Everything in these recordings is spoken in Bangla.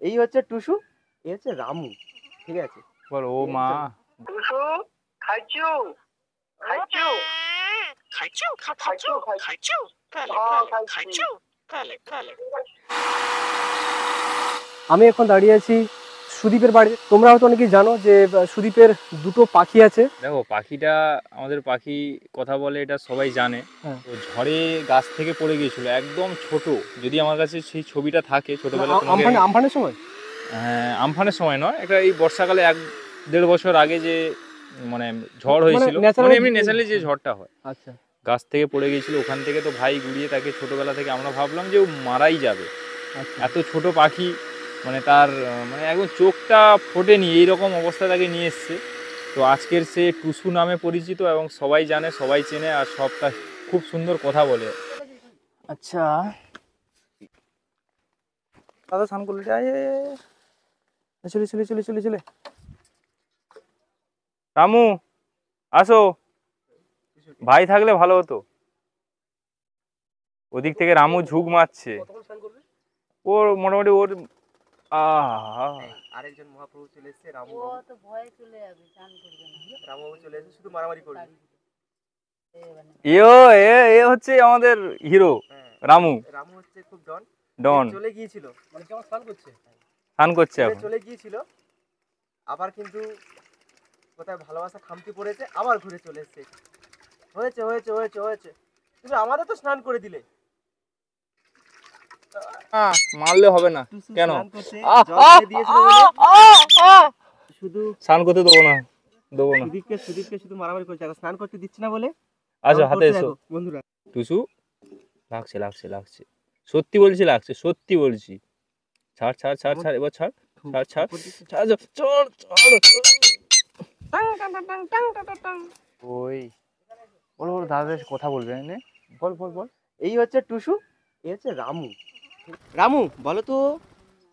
এই হচ্ছে টুসু, এই হচ্ছে রামু। ঠিক আছে, বল ও মা। টুসু খাইছো খাইছো খাইছো খাইছো খাইছো খাইছো খাইছো। আমি এখন দাঁড়িয়ে আছি সুদীপের বাড়িতে। তোমরা হয়তো অনেকেই জানো যে সুদীপের দুটো পাখি আছে। দেখো পাখিটা আমাদের পাখি কথা বলে, এটা সবাই জানে। হ্যাঁ। তো ঝড়ে গাছ থেকে পড়ে গিয়েছিল, একদম ছোট। যদি আমার কাছে সেই ছবিটা থাকে ছোটবেলা, আমফানের সময়, হ্যাঁ আমফানের সময় নয়, এটা এই বর্ষাকালে 1-1.5 বছর আগে যে মানে ঝড় হয়েছিল, মানে এমনি ন্যাচারালি যে ঝড়টা হয়। আচ্ছা, গাছ থেকে পড়ে গিয়েছিল, ওখান থেকে তো ভাই গুড়িয়ে তাকে ছোটবেলা থেকে আমরা ভাবলাম যে ও মারাই যাবে। এত ছোট পাখি, মানে তার মানে একদম চোখটা ফোটেনি, এইরকম অবস্থা তাকে নিয়ে এসছে। তো আজকের সে টুসু নামে পরিচিত এবং সবাই জানে, সবাই চেনে, আর সবটা খুব সুন্দর কথা বলে। আচ্ছা দাদা স্নান করলে চলে চলে চলে চলে চলে। রামু আসো, ভাই থাকলে ভালো হতো। ওদিক থেকে রামু ঝুঁক মারছে, ওর মোটামুটি ওর আরেকজন মহাপ্রভু চলে এসেছে, রামু। ও তো ভয়ে চলে যাবে, চান করবে না। রামু চলে এসেছে, শুধু মারামারি করবে। এ হচ্ছে আমাদের হিরো রামু। রামু হচ্ছে খুব ডন। ডন চলে গিয়েছিল, মানে কেমন স্নান করছে, স্নান করছে এখন। চলে গিয়েছিল, আবার কিন্তু কোথায় ভালোবাসা খামতি পড়েছে, আবার ঘুরে চলে এসেছে। হয়েছে হয়েছে হয়েছে হয়েছে, তুমি আমাদের তো স্নান করে দিলে। মারলে হবে না কেন? শুধু স্নান করতে দেবো না, দেবো না। সুদীপকে শুধু মারামারি করছে, স্নান করতে দিচ্ছি না বলে। আচ্ছা হাতে এসো বন্ধুরা। টুসু লাগছে লাগছে লাগছে, সত্যি বলছি লাগছে, সত্যি বলছি। ছাড় ছাড় ছাড় ছাড়, এবার ছাড় ছাড় ছাড় ছাড়, চড় চড়। ওই বল বল, দাদাদের কথা বলবে না, বল বল বল। এই হচ্ছে টুসু, এই হচ্ছে রামু। রামু বলো তো,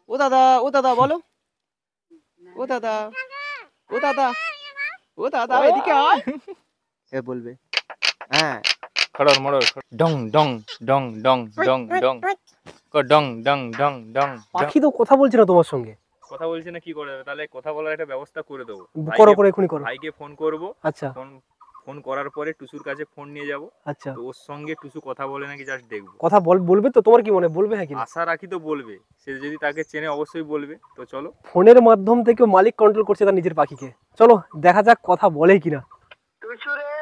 ও দাদা ও দাদা বলো, ও দাদা ও দাদা ও দাদা, এদিকে আয়। এ বলবে হ্যাঁ। খড়র মড়র ডং ডং ডং ডং ডং ডং ডং ডং ডং ডং। পাখি তো কথা বলছে না তোমার সঙ্গে। কথা বলছে না, কি করে দেবে? তাহলে কথা বলার একটা ব্যবস্থা করে দেবো। করো করে এখনই করো। ভাইকে ফোন করবো। আচ্ছা, ফোন করার পরে টুসুর কাছে ফোন নিয়ে যাব। আচ্ছা, তো ওর সঙ্গে টুসু কথা বলে নাকি জাস্ট দেখবো। কথা বলবে তো? তোমার কি মনে বলবে? হ্যাঁ কি আশা রাখি তো বলবে, সে যদি তাকে চেনে অবশ্যই বলবে। তো চলো, ফোনের মাধ্যম থেকে মালিক কন্ট্রোল করছে তার নিজের পাখিকে। চলো দেখা যাক কথা বলে কিনা। টুসু রে,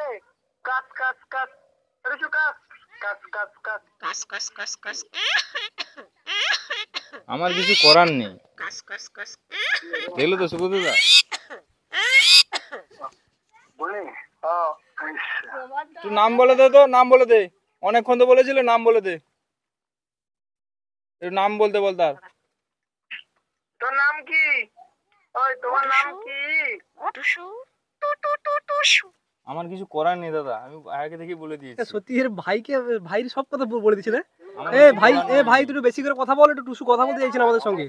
কাস কাস কাস, টুসু কাস কাস কাস কাস কাস কাস কাস কাস। আমার কিছু করার নেই। কাস কাস কাস। দেখলো তো সুব্রতদা বলে। তুই নাম বলে দে, তো নাম বলে দে। অনেকক্ষণ তো বলেছিল নাম বলে দে, একটু নাম বলতে বল তার। তোর নাম কি? ওই তোমার নাম কি? টুসু টু টু টু টুসু। আমার কিছু করার নেই দাদা, আমি আগে থেকে বলে দিয়েছি। সত্যি এর ভাইয়ের সব কথা বলে দিছিলে। ভাই তুই বেশি করে কথা বল, একটু টুসু কথা বলতে চাইছেন আমাদের সঙ্গে।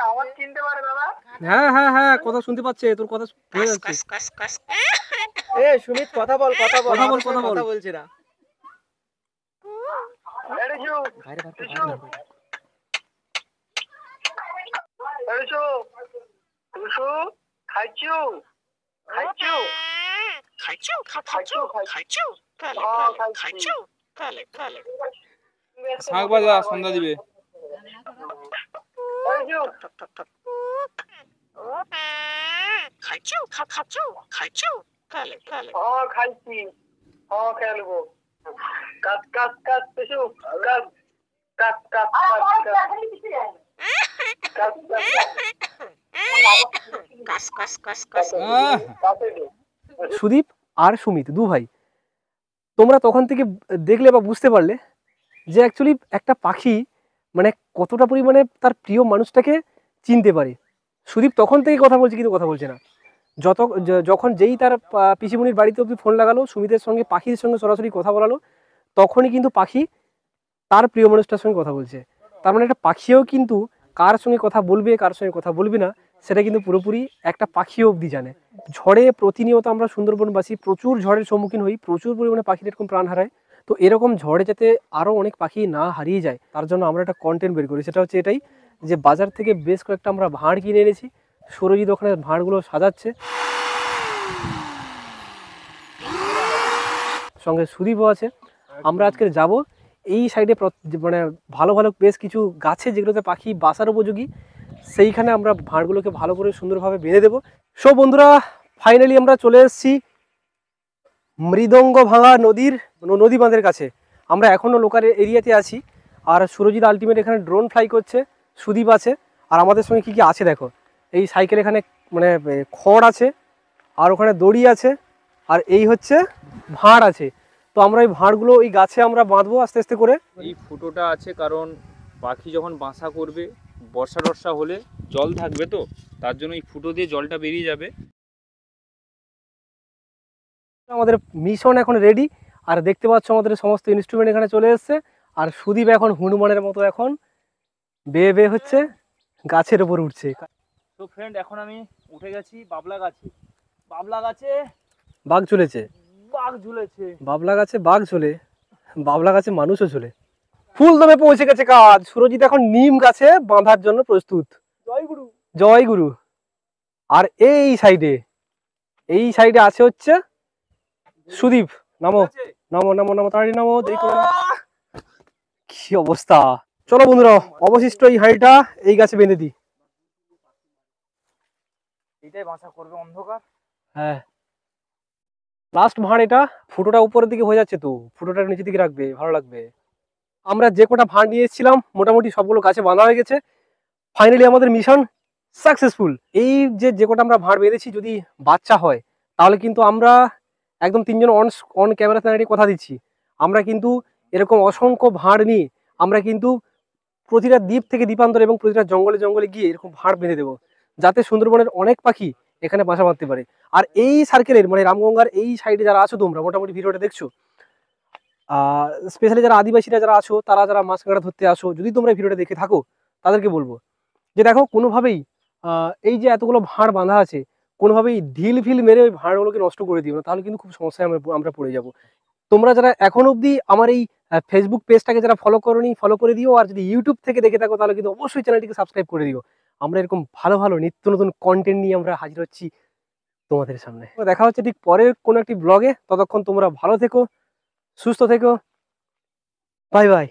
আওয়াজ চিনতে পারে দাদা? হ্যাঁ হ্যাঁ হ্যাঁ, কথা শুনতে পাচ্ছে, তোর কথা শোনা যাচ্ছে। কাস কাস কাস। এ সুমিত কথা বল কথা বল কথা বল, কথা বল। কথা বলছি না। খাইছো খাইছো খাইছো খাইছো খাইছো খাইছো খাইছো। শাঁখ বাজা, সন্ধ্যা দিবে। খাইছো খাইছো খাইছো খাইছি, খেলবো। কাজ কাজ কাজ টুসু কাজ কাজ কাজ কাস কাস কাস কাস। সুদীপ আর সুমিত দু ভাই, তোমরা তখন থেকে দেখলে বা বুঝতে পারলে যে অ্যাকচুয়ালি একটা পাখি মানে কতটা পরিমাণে তার প্রিয় মানুষটাকে চিনতে পারে। সুদীপ তখন থেকেই কথা বলছে, কিন্তু কথা বলছে না। যখন যেই তার পিসিমণির বাড়িতে অব্দি ফোন লাগালো, সুমিতের সঙ্গে পাখির সঙ্গে সরাসরি কথা বলালো, তখনই কিন্তু পাখি তার প্রিয় মানুষটার সঙ্গে কথা বলছে। তার মানে একটা পাখিও কিন্তু কার সঙ্গে কথা বলবে, কার সঙ্গে কথা বলবে না, সেটা কিন্তু পুরোপুরি একটা পাখিও অবধি জানে। ঝড়ে প্রতিনিয়ত আমরা সুন্দরবনবাসী প্রচুর ঝড়ের সম্মুখীন হই, প্রচুর পরিমাণে পাখি এরকম প্রাণ হারায়। তো এরকম ঝড়ে যাতে আরও অনেক পাখি না হারিয়ে যায়, তার জন্য আমরা একটা কন্টেন্ট বের করি। সেটা হচ্ছে এটাই যে বাজার থেকে বেশ কয়েকটা আমরা ভাঁড় কিনে এনেছি। সুরজিৎ ওখানে ভাঁড়গুলো সাজাচ্ছে, সঙ্গে সুদীপও আছে। আমরা আজকে যাব এই সাইডে, মানে ভালো ভালো বেশ কিছু গাছে যেগুলোতে পাখি বাসার উপযোগী, সেইখানে আমরা ভাঁড়গুলোকে ভালো করে সুন্দরভাবে বেঁধে দেবো। সো বন্ধুরা, ফাইনালি আমরা চলে এসেছি মৃদঙ্গ ভাঙা নদী বাঁধের কাছে। আমরা এখনও লোকাল এরিয়াতে আছি, আর সুরজিৎ আলটিমেট এখানে ড্রোন ফ্লাই করছে, সুদীপ আছে, আর আমাদের সঙ্গে কি কি আছে দেখো। এই সাইকেল এখানে মানে খড় আছে, আর ওখানে দড়ি আছে, আর এই হচ্ছে ভাঁড় আছে। তো আমরা এই ভাঁড়গুলো ওই গাছে আমরা বাঁধবো আস্তে আস্তে করে। এই ফুটোটা আছে কারণ পাখি যখন বাসা করবে, বর্ষা টর্ষা হলে জল থাকবে, তো তার জন্য এই ফুটো দিয়ে জলটা বেরিয়ে যাবে। আমাদের মিশন এখন রেডি, আর দেখতে পাচ্ছ আমাদের সমস্ত ইনস্ট্রুমেন্ট এখানে চলে এসছে। আর সুদীপ এখন হনুমানের মতো এখন বেয়ে বেয়ে হচ্ছে, গাছের উপর উঠছে। তো ফ্রেন্ড, এখন আমি উঠে গেছি বাবলা গাছে। বাবলা গাছে বাঘ চলেছে, বাঘ ঝুলেছে। বাবলা গাছে বাঘ চলে, বাবলা গাছে মানুষও চলে। ফুলদমে পৌঁছে গেছে কাজ। সুরজিৎ এখন নিম গাছে বাঁধার জন্য প্রস্তুত। জয় গুরু। জয় গুরু। আর এই সাইডে আছে হচ্ছে সুদীপ। নামো নামো নামো নামো, তাড়াতাড়ি নামো, দেরি করো না। কি অবস্থা! চলো বন্ধুরা, অবশিষ্ট এই হাঁড়িটা এই গাছে বেঁধে দিই। এটাই বাসা করবে অন্ধকার। হ্যাঁ, লাস্ট ভাঁড় এটা। ফুটোটা উপরের দিকে হয়ে যাচ্ছে, তো ফুটোটা নিচের দিকে রাখবে, ভালো লাগবে। আমরা যে কটা ভাঁড় নিয়ে এসেছিলাম মোটামুটি সবগুলো গাছে বাঁধা হয়ে গেছে। ফাইনালি আমাদের মিশন সাকসেসফুল। এই যে কটা আমরা ভাঁড় বেঁধেছি, যদি বাচ্চা হয় তাহলে কিন্তু আমরা একদম তিনজন অন ক্যামেরা দাঁড়িয়ে কথা দিচ্ছি, আমরা কিন্তু এরকম অসংখ্য ভাঁড় নিয়ে আমরা কিন্তু প্রতিটা দ্বীপ থেকে দ্বীপান্তর এবং প্রতিটা জঙ্গলে জঙ্গলে গিয়ে এরকম ভাঁড় বেঁধে দেবো, যাতে সুন্দরবনের অনেক পাখি এখানে বাসা বাঁধতে পারে। আর এই সার্কেলের মানে রামগঙ্গার এই সাইডে যারা আছো তোমরা মোটামুটি ভিডিওটা দেখছো, স্পেশালি যারা আদিবাসীরা যারা আছো, তারা যারা মাছ কাঁকড়া ধরতে আসো, যদি তোমরা ভিডিওটা দেখে থাকো তাদেরকে বলবো যে দেখো, কোনোভাবেই এই যে এতগুলো ভাঁড় বাঁধা আছে, কোনোভাবেই ঢিল ফিল মেরে ওই ভাঁড়গুলোকে নষ্ট করে দিও না, তাহলে কিন্তু খুব সমস্যায় আমরা পড়ে যাব। তোমরা যারা এখন অবধি আমার এই ফেসবুক পেজটাকে যারা ফলো করোনি, ফলো করে দিও। আর যদি ইউটিউব থেকে দেখে থাকো তাহলে কিন্তু অবশ্যই চ্যানেলটিকে সাবস্ক্রাইব করে দিও। আমরা এরকম ভালো ভালো নিত্য নতুন কন্টেন্ট নিয়ে আমরা হাজির হচ্ছি তোমাদের সামনে। দেখা হচ্ছে ঠিক পরের কোনো একটি ব্লগে। ততক্ষণ তোমরা ভালো থেকো, সুস্থ থেকো, বাই বাই।